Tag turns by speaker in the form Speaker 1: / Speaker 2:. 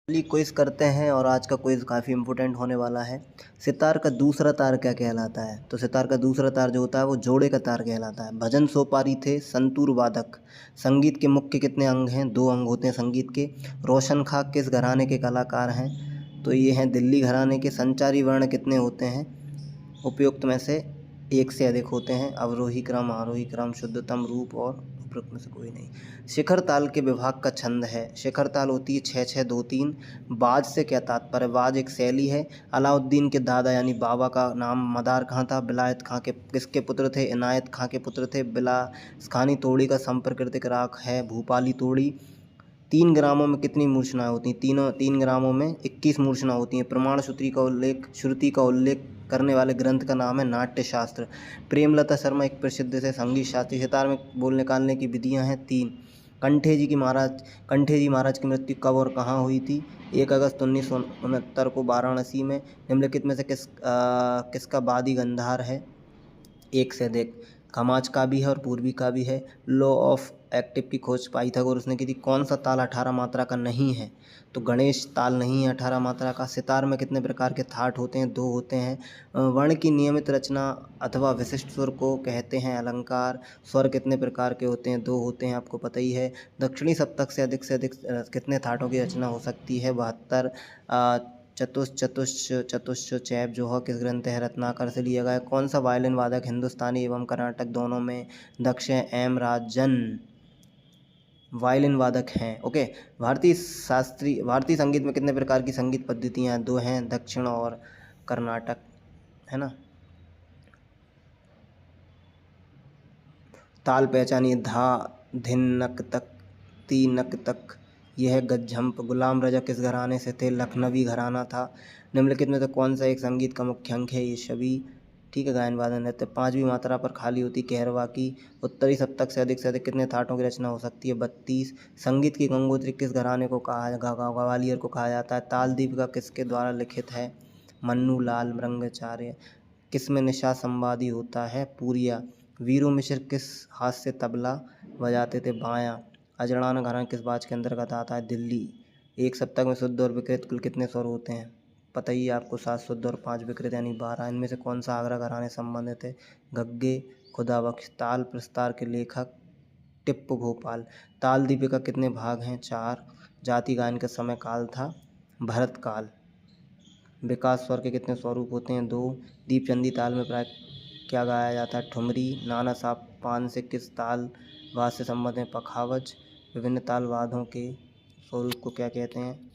Speaker 1: चलिए क्विज करते हैं और आज का क्विज काफ़ी इम्पोर्टेंट होने वाला है। सितार का दूसरा तार क्या कहलाता है? तो सितार का दूसरा तार जो होता है वो जोड़े का तार कहलाता है। भजन सोपारी थे, संतूर वादक। संगीत के मुख्य कितने अंग हैं? 2 अंग होते हैं संगीत के। रोशन खां किस घराने के कलाकार हैं? तो ये हैं दिल्ली घराने के। संचारी वर्ण कितने होते हैं? उपयुक्त में से एक से अधिक होते हैं। अवरोही क्रम, आरोही क्रम, शुद्धतम रूप और उपयुक्त में से कोई नहीं। शिखर ताल के विभाग का छंद है। शिखर ताल होती है 6-6-2-3। बाज से क्या तात्पर्य? बाज एक शैली है। अलाउद्दीन के दादा यानी बाबा का नाम मदार खां था। बिलायत खां के किसके पुत्र थे? इनायत खां के पुत्र थे। बिलासखानी तोड़ी का संप्रकृतिक राग है भूपाली तोड़ी। 3 ग्रामों में कितनी मूर्छनाएँ होती हैं? 3 ग्रामों में 21 मूर्छना होती हैं। प्रमाण श्रुति का उल्लेख करने वाले ग्रंथ का नाम है नाट्यशास्त्र। प्रेमलता शर्मा एक प्रसिद्ध से संगीत शास्त्री। सितार में बोल निकालने की विधियां हैं 3। कंठे जी महाराज की मृत्यु कब और कहाँ हुई थी? 1 अगस्त 1969 को वाराणसी में। निम्नलिखित में से किसका वादी गंधार है? एक से अधिक। खमाज का भी है और पूर्वी का भी है। लॉ ऑफ एक्टिव की खोज पाइथागोरस ने की थी। कौन सा ताल 18 मात्रा का नहीं है? तो गणेश ताल नहीं है 18 मात्रा का। सितार में कितने प्रकार के थाट होते हैं? 2 होते हैं। वर्ण की नियमित रचना अथवा विशिष्ट स्वर को कहते हैं अलंकार। स्वर कितने प्रकार के होते हैं? 2 होते हैं, आपको पता ही है। दक्षिणी सप्तक से अधिक कितने थाटों की रचना हो सकती है? 72। चतुश्च चैप जो है किस ग्रंथ है? रत्नाकर से लिया गया है। कौन सा वायलिन वादक हिंदुस्तानी एवं कर्नाटक दोनों में दक्ष है? एम राजन वायलिन वादक हैं। ओके। भारतीय संगीत में कितने प्रकार की संगीत पद्धतियाँ? 2 हैं, दक्षिण और कर्नाटक, है ना। ताल पहचानिए। धा, धिन, नक तक, ती, नक तक। यह है गज्झम्प। गुलाम रजा किस घराने से थे? लखनवी घराना था। निम्नलिखित में से कौन सा एक संगीत का मुख्य अंग है? ये सभी, ठीक है। गायन वादन नृत्य। 5वीं मात्रा पर खाली होती कहरवा की। उत्तरी सप्तक से अधिक कितने थाटों की रचना हो सकती है? 32। संगीत की गंगोत्री किस घराने को ग्वालियर को कहा जाता है? ताल दीपिका किसके द्वारा लिखित है? मन्नू लाल मृंगाचार्य। किसमें निषाद संवादी होता है? पूरिया। वीरू मिश्र किस हाथ से तबला बजाते थे? बायां। अजड़ाना घराना किस बाज के अंतर्गत आता है? दिल्ली। एक सप्तक में शुद्ध और विकृत कुल कितने स्वर होते हैं? पता ही है आपको, 7 शुद्ध और 5 विकृत यानी 12। इनमें से कौन सा आगरा घराने संबंधित है? गग्गे, खुदाबख्श। ताल प्रस्तार के लेखक? टिप्पू भोपाल। ताल दीपिका कितने भाग हैं? 4। जाति गायन का समय काल था भरत काल। विकास स्वर के कितने स्वरूप होते हैं? 2। दीपचंदी ताल में प्राय क्या गाया जाता है? ठुमरी। नाना साहब पान से किस ताल वाद से संबंधित है? पखावज। विभिन्न ताल वाद्यों के स्वरूप को क्या कहते हैं?